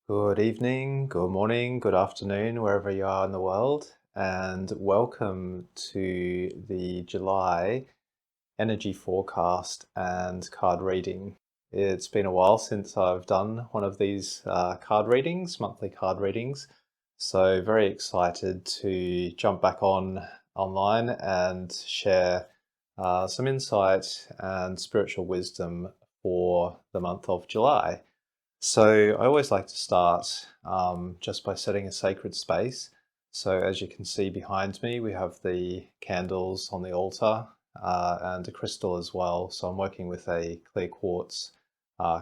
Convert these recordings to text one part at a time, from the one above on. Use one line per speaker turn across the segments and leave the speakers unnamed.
Good evening, good morning, good afternoon, wherever you are in the world, and welcome to the July energy forecast and card reading. It's been a while since I've done one of these card readings, monthly card readings, so very excited to jump back online and share some insight and spiritual wisdom for the month of July. So I always like to start just by setting a sacred space. So as you can see behind me, we have the candles on the altar and a crystal as well. So I'm working with a clear quartz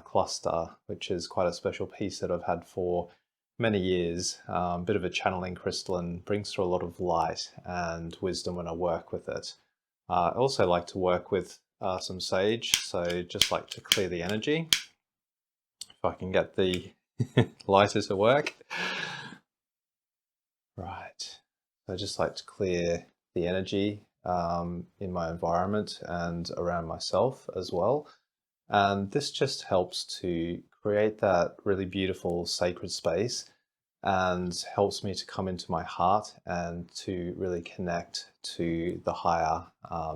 cluster, which is quite a special piece that I've had for many years. Bit of a channeling crystal and brings through a lot of light and wisdom when I work with it. I also like to work with some sage, so just like to clear the energy. If I can get the lighter to work. Right. I just like to clear the energy in my environment and around myself as well. And this just helps to create that really beautiful sacred space and helps me to come into my heart and to really connect to the higher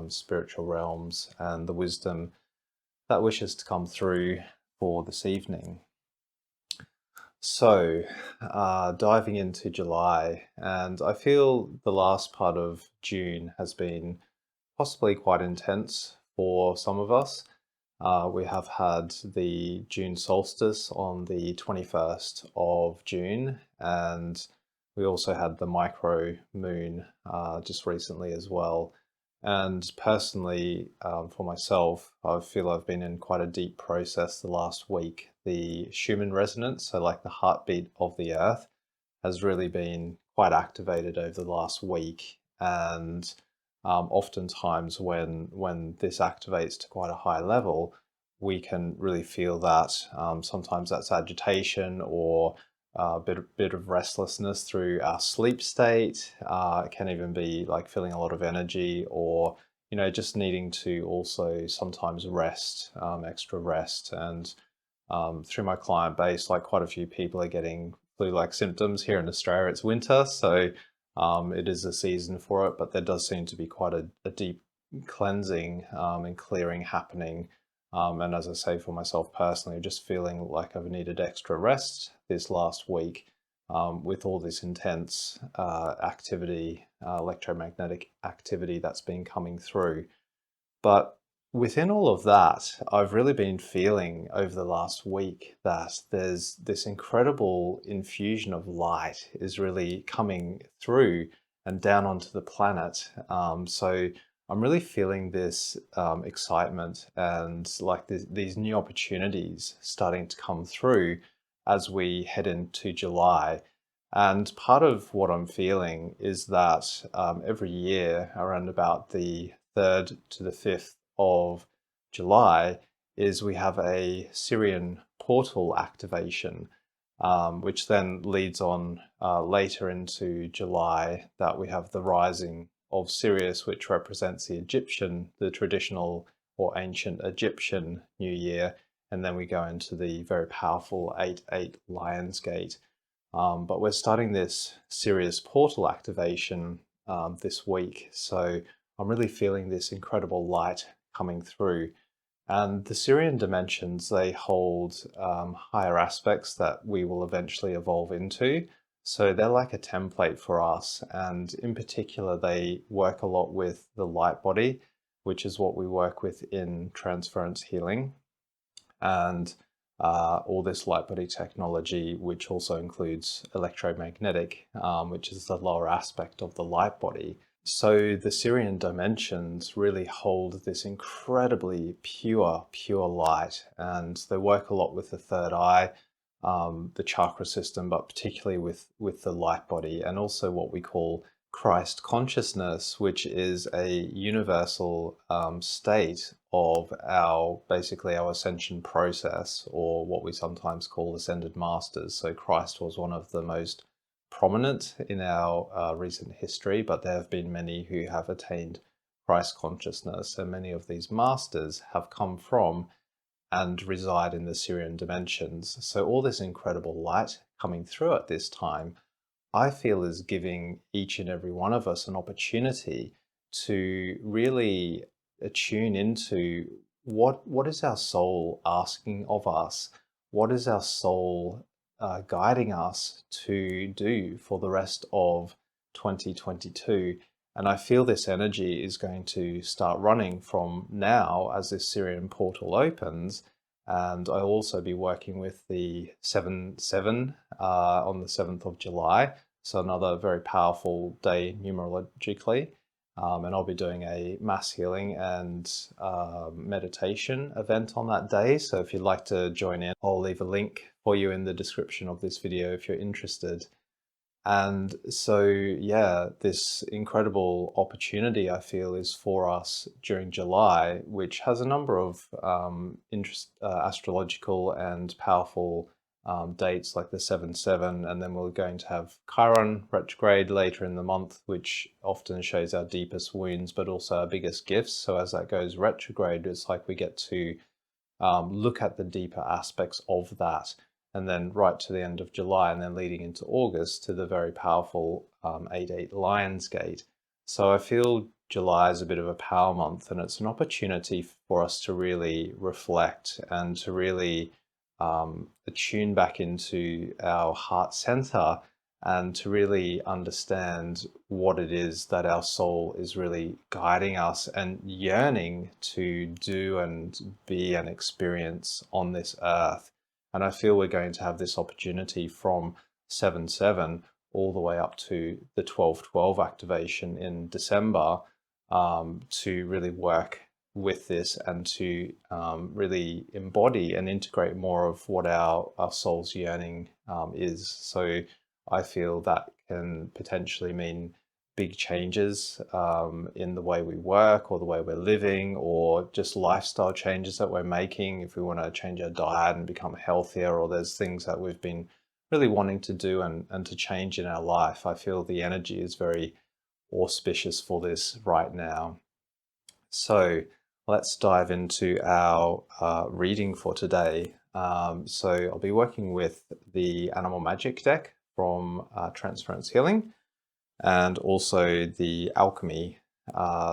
spiritual realms and the wisdom that wishes to come through for this evening. So, diving into July, and I feel the last part of June has been possibly quite intense for some of us. We have had the June solstice on the 21st of June, and we also had the micro moon just recently as well. And personally, for myself, I feel I've been in quite a deep process the last week. The Schumann resonance, so like the heartbeat of the earth, has really been quite activated over the last week. And oftentimes when this activates to quite a high level, we can really feel that. Sometimes that's agitation or a bit of restlessness through our sleep state. It can even be like feeling a lot of energy, or just needing to also sometimes rest, extra rest. And through my client base, like quite a few people are getting flu-like symptoms. Here in Australia, it's winter, so it is a season for it, but there does seem to be quite a deep cleansing and clearing happening. And as I say, for myself personally, just feeling like I've needed extra rest this last week with all this intense activity, electromagnetic activity that's been coming through. But within all of that, I've really been feeling over the last week that there's this incredible infusion of light is really coming through and down onto the planet. So I'm really feeling this excitement and like these new opportunities starting to come through as we head into July. And part of what I'm feeling is that every year around about the 3rd to the 5th of July is we have a Sirian portal activation, which then leads on later into July that we have the rising of Sirius, which represents the traditional or ancient Egyptian New Year. And then we go into the very powerful 8/8 Lionsgate. But we're starting this Sirius portal activation this week. So I'm really feeling this incredible light coming through. And the Sirian dimensions, they hold higher aspects that we will eventually evolve into. So they're like a template for us. And in particular, they work a lot with the light body, which is what we work with in transference healing. And all this light body technology, which also includes electromagnetic, which is the lower aspect of the light body. So the Sirian dimensions really hold this incredibly pure light, and they work a lot with the third eye, the chakra system, but particularly with the light body, and also what we call Christ consciousness, which is a universal state of basically our ascension process, or what we sometimes call ascended masters. So Christ was one of the most prominent in our recent history, but there have been many who have attained Christ consciousness, and many of these masters have come from and reside in the Sirian dimensions. So all this incredible light coming through at this time, I feel is giving each and every one of us an opportunity to really attune into what is our soul asking of us? What is our soul guiding us to do for the rest of 2022? And I feel this energy is going to start running from now as this Sirian portal opens. And I'll also be working with the 7-7 on the 7th of July. So another very powerful day numerologically. And I'll be doing a mass healing and meditation event on that day. So if you'd like to join in, I'll leave a link for you in the description of this video if you're interested. And so, yeah, this incredible opportunity I feel is for us during July, which has a number of astrological and powerful dates like the 7-7, and then we're going to have Chiron retrograde later in the month, which often shows our deepest wounds, but also our biggest gifts. So as that goes retrograde, it's like we get to look at the deeper aspects of that. And then right to the end of July, and then leading into August to the very powerful 8-8 Lionsgate. So I feel July is a bit of a power month, and it's an opportunity for us to really reflect and to really attune back into our heart center and to really understand what it is that our soul is really guiding us and yearning to do and be and experience on this earth. And I feel we're going to have this opportunity from 7-7 all the way up to the 12-12 activation in December to really work with this and to really embody and integrate more of what our soul's yearning is. So I feel that can potentially mean big changes in the way we work or the way we're living, or just lifestyle changes that we're making if we want to change our diet and become healthier, or there's things that we've been really wanting to do and to change in our life. I feel the energy is very auspicious for this right now. So let's dive into our reading for today. So I'll be working with the Animal Magic deck from Transference Healing, and also the Alchemy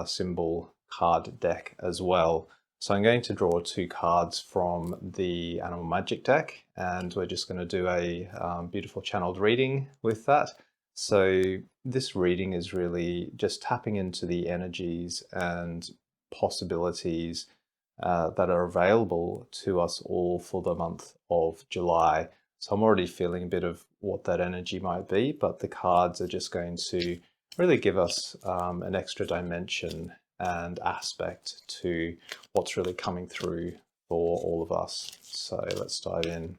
symbol card deck as well. So I'm going to draw 2 cards from the Animal Magic deck, and we're just going to do a beautiful channeled reading with that. So this reading is really just tapping into the energies and possibilities that are available to us all for the month of July. So I'm already feeling a bit of what that energy might be, but the cards are just going to really give us an extra dimension and aspect to what's really coming through for all of us. So let's dive in.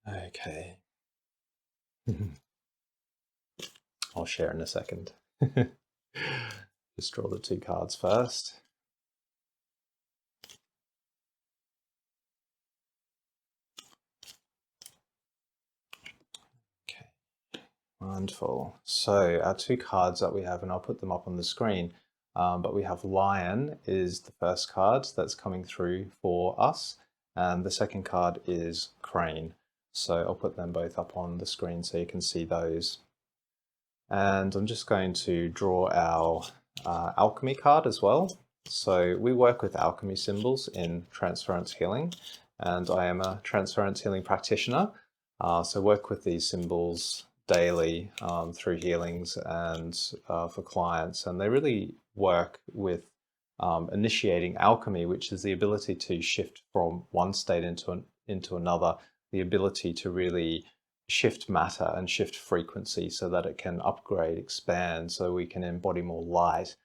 Okay. I'll share in a second. Just draw the 2 cards first. Okay, wonderful. So our 2 cards that we have, and I'll put them up on the screen, but we have Lion is the first card that's coming through for us, and the second card is Crane. So I'll put them both up on the screen so you can see those. And I'm just going to draw our alchemy card as well. So we work with alchemy symbols in Transference Healing, and I am a Transference Healing practitioner. So work with these symbols daily through healings and for clients, and they really work with initiating alchemy, which is the ability to shift from one state into another, the ability to really shift matter and shift frequency so that it can upgrade, expand, so we can embody more light.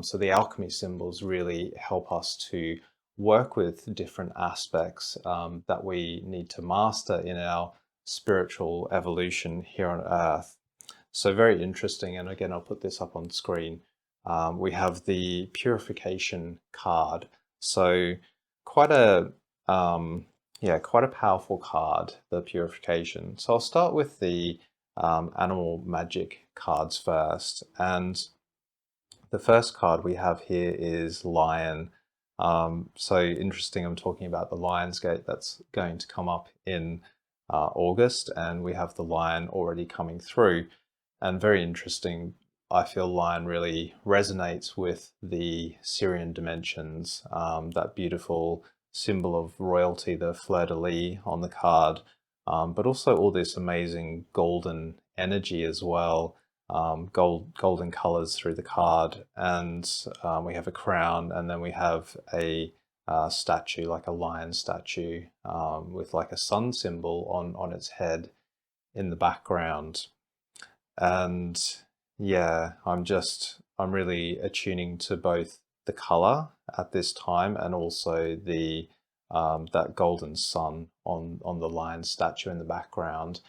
So the alchemy symbols really help us to work with different aspects that we need to master in our spiritual evolution here on Earth. So very interesting, and again, I'll put this up on screen. We have the purification card. So quite a quite a powerful card, the purification. So I'll start with the Animal Magic cards first. And the first card we have here is Lion. So interesting, I'm talking about the Lion's Gate that's going to come up in August, and we have the Lion already coming through. And very interesting, I feel Lion really resonates with the Sirian dimensions, that beautiful symbol of royalty, the fleur-de-lis on the card, but also all this amazing golden energy as well, golden colors through the card. And we have a crown, and then we have a statue, like a lion statue, with like a sun symbol on its head in the background. And yeah, I'm really attuning to both the color at this time and also the that golden sun on the lion statue in the background.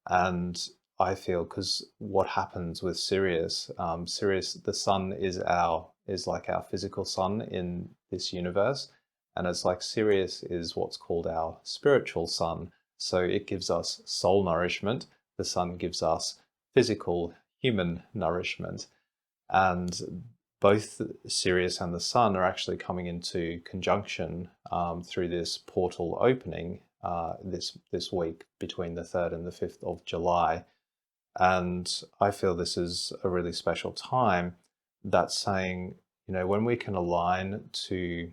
And I feel, because what happens with Sirius, Sirius, the sun is like our physical sun in this universe, and it's like Sirius is what's called our spiritual sun. So it gives us soul nourishment. The sun gives us physical human nourishment, and both Sirius and the sun are actually coming into conjunction through this portal opening this week between the 3rd and the 5th of July. And I feel this is a really special time, that's saying, when we can align to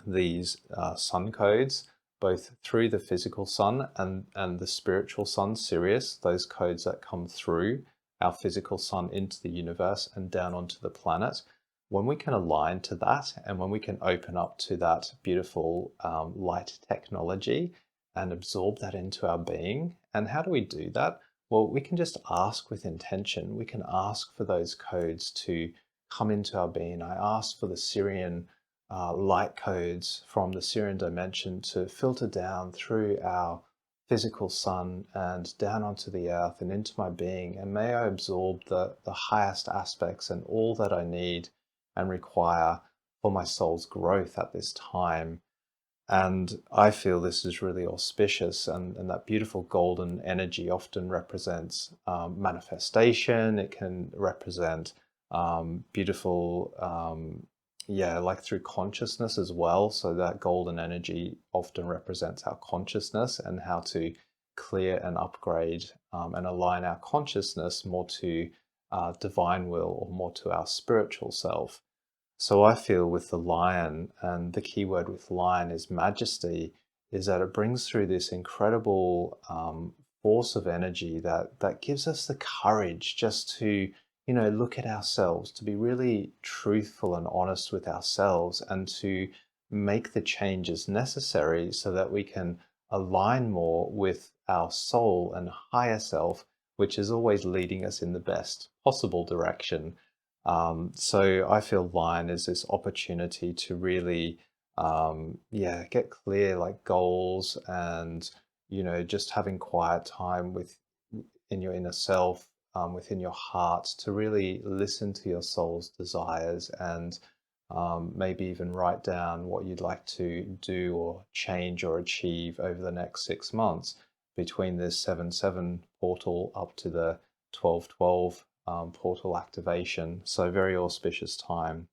these sun codes, both through the physical sun and the spiritual sun, Sirius, those codes that come through our physical sun into the universe and down onto the planet. When we can align to that, and when we can open up to that beautiful light technology and absorb that into our being. And how do we do that? Well, we can just ask with intention. We can ask for those codes to come into our being. I ask for the Sirian light codes from the Sirian dimension to filter down through our physical sun and down onto the earth and into my being. And may I absorb the highest aspects and all that I need and require for my soul's growth at this time. And I feel this is really auspicious, and that beautiful golden energy often represents manifestation. It can represent beautiful, yeah, like through consciousness as well. So that golden energy often represents our consciousness and how to clear and upgrade and align our consciousness more to divine will, or more to our spiritual self. So I feel with the lion, and the key word with lion is majesty, is that it brings through this incredible force of energy that gives us the courage just to, look at ourselves, to be really truthful and honest with ourselves, and to make the changes necessary so that we can align more with our soul and higher self, which is always leading us in the best possible direction. So I feel Lion is this opportunity to really, yeah, get clear like goals, and just having quiet time in your inner self, within your heart, to really listen to your soul's desires, and maybe even write down what you'd like to do or change or achieve over the next 6 months between this 7/7 portal up to the 12/12 portal activation. So very auspicious time.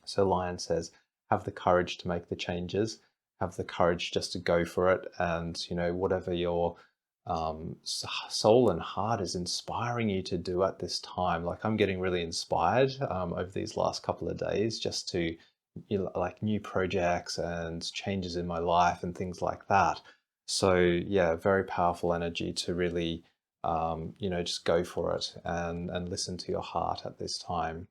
So Lion says, have the courage to make the changes, have the courage just to go for it. And, whatever your soul and heart is inspiring you to do at this time. Like, I'm getting really inspired over these last couple of days, just to, like, new projects and changes in my life and things like that. So yeah, very powerful energy to really just go for it and listen to your heart at this time.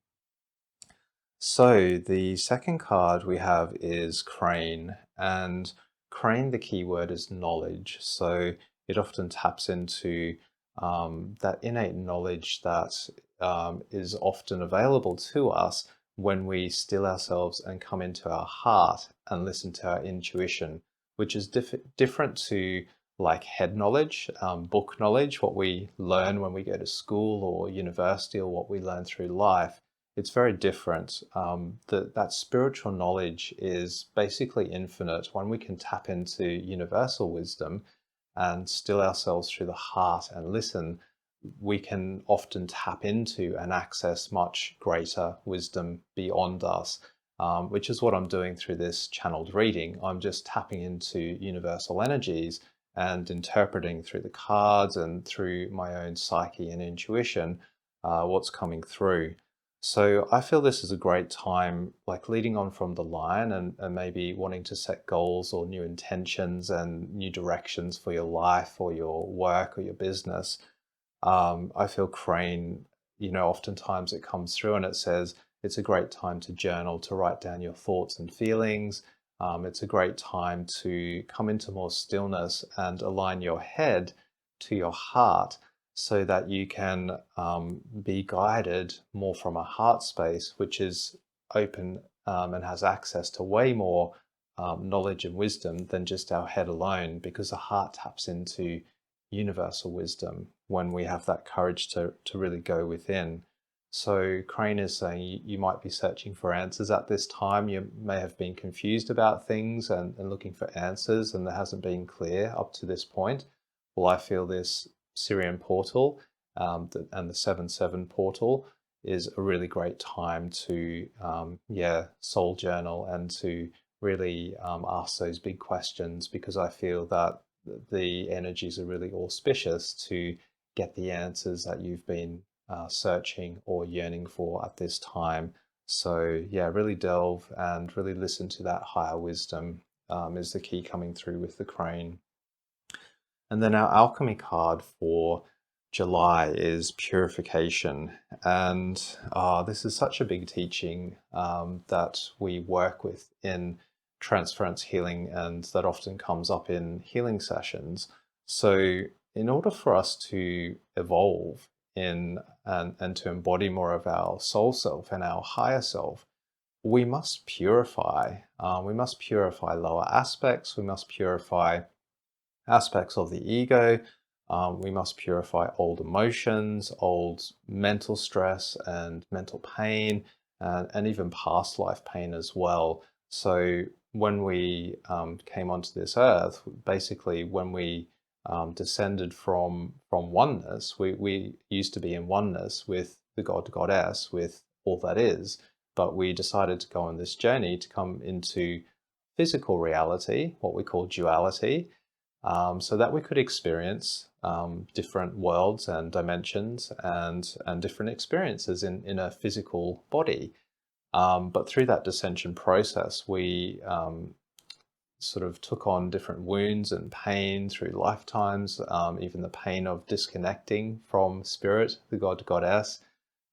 So the second card we have is Crane, and Crane, the key word is knowledge. So it often taps into that innate knowledge that is often available to us when we still ourselves and come into our heart and listen to our intuition, which is different to like head knowledge, book knowledge, what we learn when we go to school or university, or what we learn through life. It's very different. That spiritual knowledge is basically infinite. When we can tap into universal wisdom and still ourselves through the heart and listen, we can often tap into and access much greater wisdom beyond us. which is what I'm doing through this channeled reading. I'm just tapping into universal energies and interpreting through the cards and through my own psyche and intuition what's coming through. So I feel this is a great time, like leading on from the line and maybe wanting to set goals or new intentions and new directions for your life or your work or your business. I feel Crane, oftentimes it comes through and it says it's a great time to journal, to write down your thoughts and feelings. It's a great time to come into more stillness and align your head to your heart so that you can be guided more from a heart space, which is open and has access to way more knowledge and wisdom than just our head alone, because the heart taps into universal wisdom when we have that courage to really go within. So Crane is saying you might be searching for answers at this time. You may have been confused about things and looking for answers, and there hasn't been clear up to this point. Well, I feel this Sirian portal and the 7/7 portal is a really great time to, soul journal and to really ask those big questions, because I feel that the energies are really auspicious to get the answers that you've been searching or yearning for at this time. So yeah, really delve and really listen to that higher wisdom is the key coming through with the Crane. And then our alchemy card for July is purification. And this is such a big teaching that we work with in transference healing, and that often comes up in healing sessions. So in order for us to evolve in and to embody more of our soul self and our higher self, we must purify. We must purify lower aspects. We must purify aspects of the ego. We must purify old emotions, old mental stress and mental pain, and even past life pain as well. So when we came onto this earth, basically when we descended from oneness, we used to be in oneness with the God, Goddess, with all that is, but we decided to go on this journey to come into physical reality, what we call duality, so that we could experience different worlds and dimensions and different experiences in a physical body. But through that descension process, we sort of took on different wounds and pain through lifetimes, even the pain of disconnecting from spirit, the God, Goddess,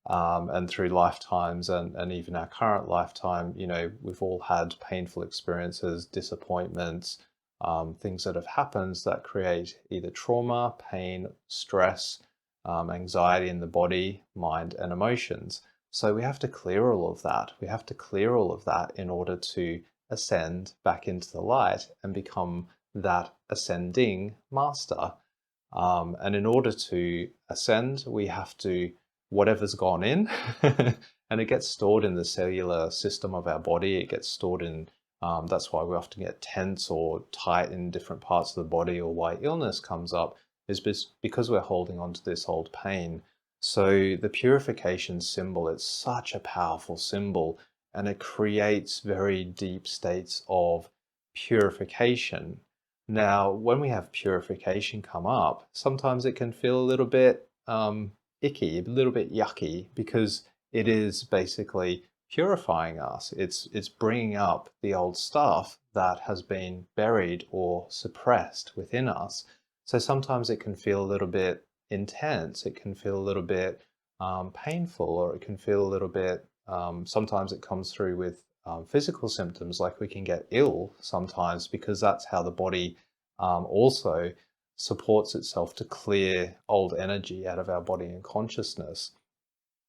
and through lifetimes and even our current lifetime, we've all had painful experiences, disappointments, things that have happened that create either trauma, pain, stress, anxiety in the body, mind, and emotions. So we have to clear all of that. We have to clear all of that in order to ascend back into the light and become that ascending master. And in order to ascend, we have to, whatever's gone in, and it gets stored in the cellular system of our body. It gets stored in, that's why we often get tense or tight in different parts of the body, or why illness comes up, is because we're holding on to this old pain. So the purification symbol, it's such a powerful symbol, and it creates very deep states of purification. Now, when we have purification come up, sometimes it can feel a little bit icky, a little bit yucky, because it is basically purifying us. It's bringing up the old stuff that has been buried or suppressed within us. So sometimes it can feel a little bit intense. It can feel a little bit painful, or it can feel a little bit. Sometimes it comes through with physical symptoms, like we can get ill sometimes, because that's how the body also supports itself to clear old energy out of our body and consciousness.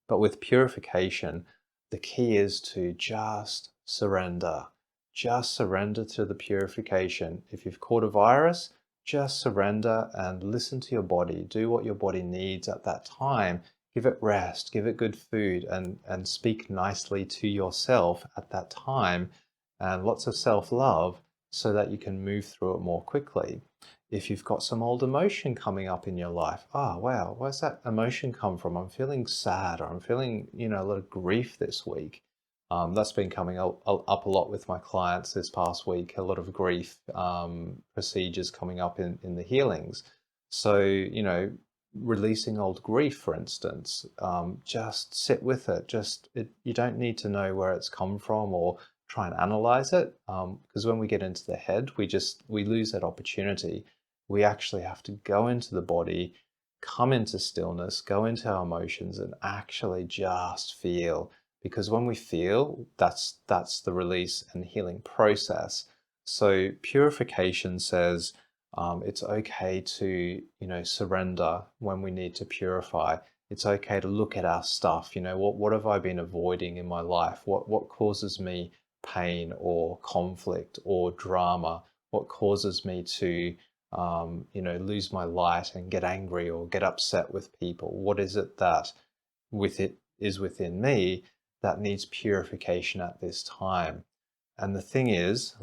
But with purification, the key is to just surrender. Just surrender to the purification. If you've caught a virus, just surrender and listen to your body. Do what your body needs at that time. Give it rest, give it good food, and speak nicely to yourself at that time, and lots of self-love, so that you can move through it more quickly. If you've got some old emotion coming up in your life, oh wow, where's that emotion come from? I'm feeling sad, or I'm feeling, a lot of grief this week. That's been coming up a lot with my clients this past week, a lot of grief procedures coming up in the healings. So, releasing old grief, for instance, just sit with it. You don't need to know where it's come from or try and analyze it, because when we get into the head, we lose that opportunity. We actually have to go into the body, come into stillness, go into our emotions, and actually just feel. Because when we feel, that's the release and healing process. So purification says it's okay to surrender when we need to purify. It's okay to look at our stuff. What have I been avoiding in my life? What causes me pain or conflict or drama? What causes me to lose my light and get angry or get upset with people? What is it that is within me that needs purification at this time? And the thing is,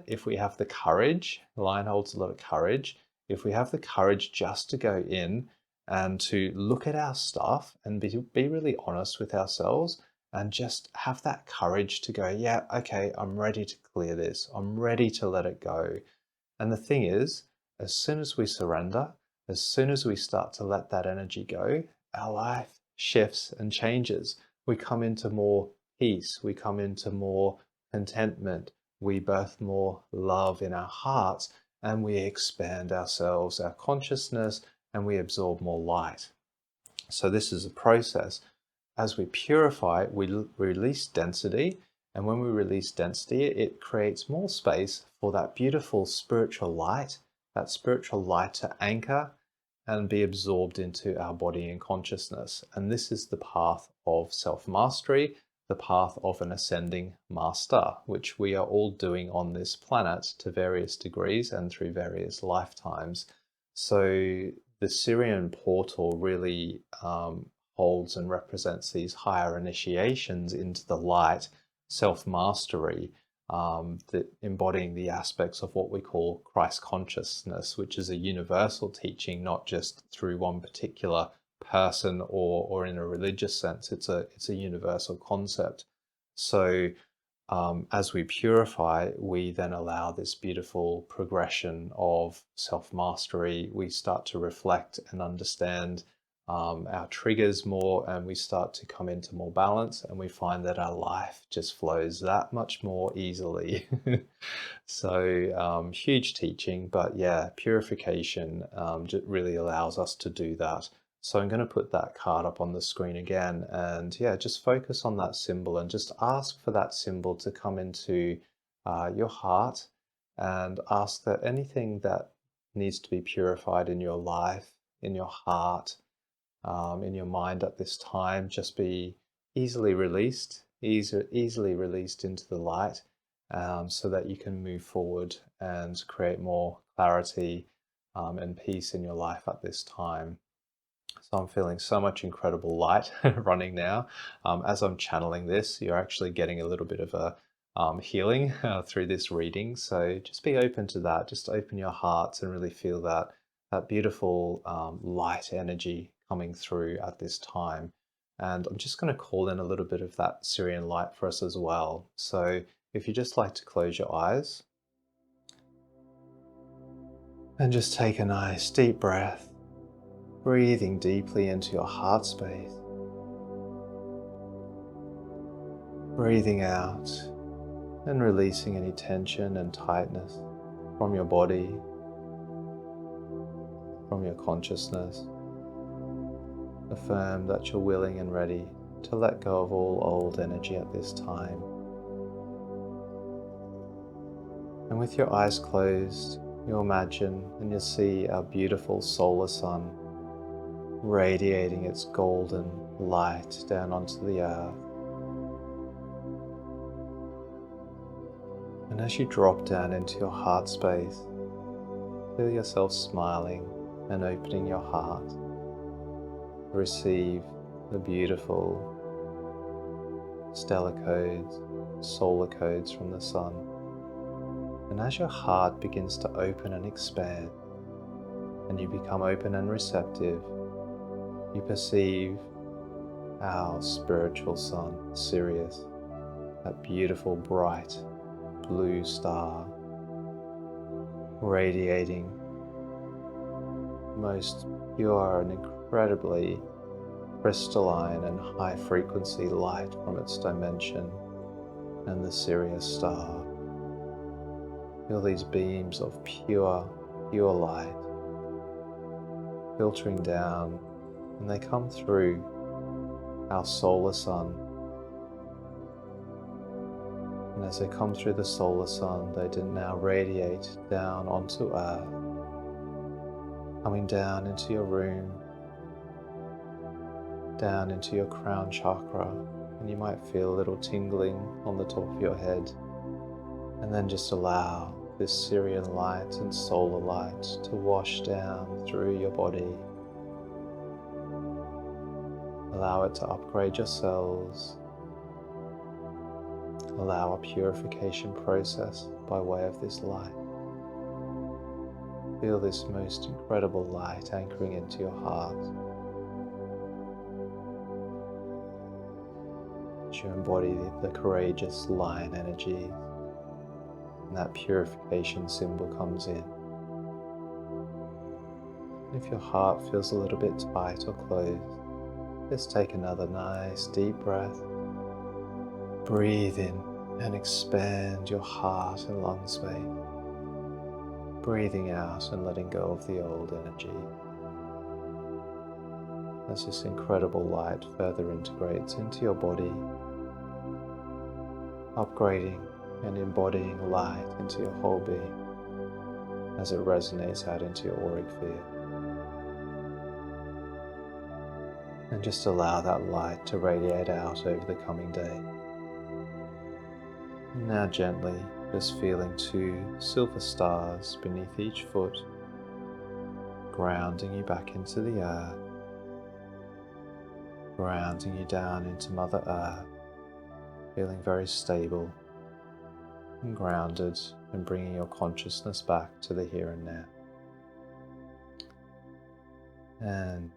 if we have the courage, lion holds a lot of courage. If we have the courage just to go in and to look at our stuff and be really honest with ourselves and just have that courage to go, yeah, okay, I'm ready to clear this. I'm ready to let it go. And the thing is, as soon as we surrender, as soon as we start to let that energy go, our life shifts and changes. We come into more peace. We come into more contentment. We birth more love in our hearts, and we expand ourselves, our consciousness, and we absorb more light. So this is a process. As we purify, we release density, and when we release density, it creates more space for that beautiful spiritual light to anchor and be absorbed into our body and consciousness. And this is the path of self-mastery, the path of an ascending master, which we are all doing on this planet to various degrees and through various lifetimes. So the Sirian portal really holds and represents these higher initiations into the light, self-mastery, that embodying the aspects of what we call Christ consciousness, which is a universal teaching, not just through one particular person or in a religious sense. It's a universal concept. So as we purify, we then allow this beautiful progression of self-mastery. We start to reflect and understand our triggers more, and we start to come into more balance, and we find that our life just flows that much more easily. So huge teaching, but yeah, purification really allows us to do that. So I'm going to put that card up on the screen again, and yeah, just focus on that symbol and just ask for that symbol to come into your heart, and ask that anything that needs to be purified in your life, in your heart, in your mind at this time, just be easily released into the light, so that you can move forward and create more clarity and peace in your life at this time. So I'm feeling so much incredible light running now. As I'm channeling this, you're actually getting a little bit of a healing through this reading. So just be open to that. Just open your hearts and really feel that beautiful light energy coming through at this time. And I'm just going to call in a little bit of that Sirian light for us as well. So if you just like to close your eyes and just take a nice deep breath, breathing deeply into your heart space, breathing out and releasing any tension and tightness from your body, from your consciousness. Affirm that you're willing and ready to let go of all old energy at this time. And with your eyes closed, you'll imagine and you'll see our beautiful solar sun radiating its golden light down onto the earth. And as you drop down into your heart space, feel yourself smiling and opening your heart to receive the beautiful stellar codes, solar codes from the sun. And as your heart begins to open and expand, and you become open and receptive, you perceive our spiritual sun, Sirius, that beautiful bright blue star radiating most pure and incredibly crystalline and high frequency light from its dimension, and the Sirius star. Feel these beams of pure light filtering down, and they come through our solar sun. And as they come through the solar sun, they now radiate down onto Earth, coming down into your room, down into your crown chakra, and you might feel a little tingling on the top of your head. And then just allow this Sirian light and solar light to wash down through your body. Allow it to upgrade your cells. Allow a purification process by way of this light. Feel this most incredible light anchoring into your heart. As you embody the courageous lion energy, and that purification symbol comes in. If your heart feels a little bit tight or closed, just take another nice deep breath. Breathe in and expand your heart and lung space. Breathing out and letting go of the old energy. As this incredible light further integrates into your body, upgrading and embodying light into your whole being as it resonates out into your auric field. And just allow that light to radiate out over the coming day. Now gently, just feeling 2 silver stars beneath each foot, grounding you back into the earth, grounding you down into Mother Earth, feeling very stable and grounded, and bringing your consciousness back to the here and now. And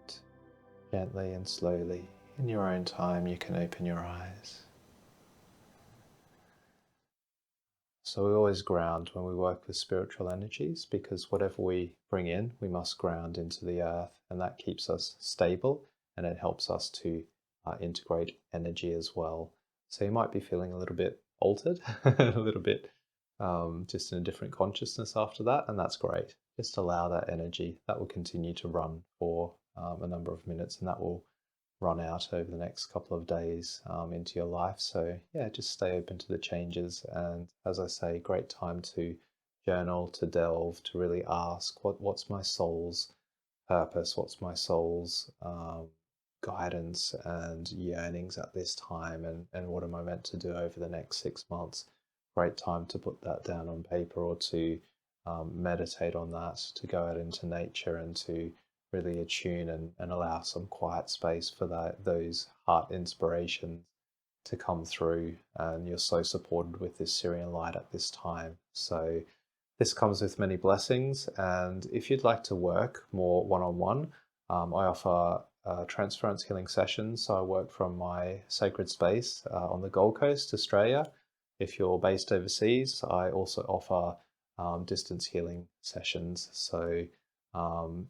gently and slowly, in your own time, you can open your eyes. So we always ground when we work with spiritual energies, because whatever we bring in, we must ground into the earth, and that keeps us stable, and it helps us to integrate energy as well. So you might be feeling a little bit altered, a little bit just in a different consciousness after that, and that's great. Just allow that energy. That will continue to run for a number of minutes, and that will run out over the next couple of days into your life. So yeah, just stay open to the changes, and as I say, great time to journal, to delve, to really ask what's my soul's purpose, what's my soul's guidance and yearnings at this time, and what am I meant to do over the next 6 months. Great time to put that down on paper, or to meditate on that, to go out into nature and to really attune and allow some quiet space for those heart inspirations to come through. And you're so supported with this Sirian light at this time. So this comes with many blessings. And if you'd like to work more one-on-one, I offer transference healing sessions. So I work from my sacred space on the Gold Coast, Australia. If you're based overseas, I also offer distance healing sessions. So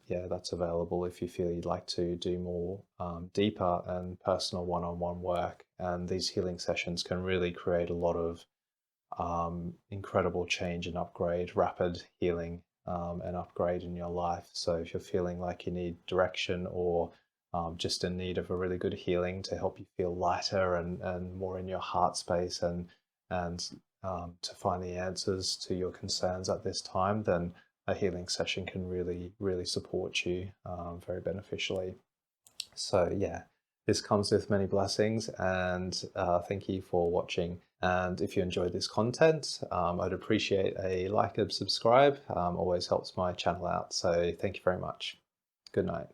yeah, that's available if you feel you'd like to do more deeper and personal one-on-one work. And these healing sessions can really create a lot of incredible change and upgrade, rapid healing and upgrade in your life. So if you're feeling like you need direction, or just in need of a really good healing to help you feel lighter and more in your heart space, and to find the answers to your concerns at this time, then a healing session can really support you very beneficially. So yeah, this comes with many blessings, and thank you for watching. And if you enjoyed this content, I'd appreciate a like and subscribe. Always helps my channel out. So thank you very much. Good night.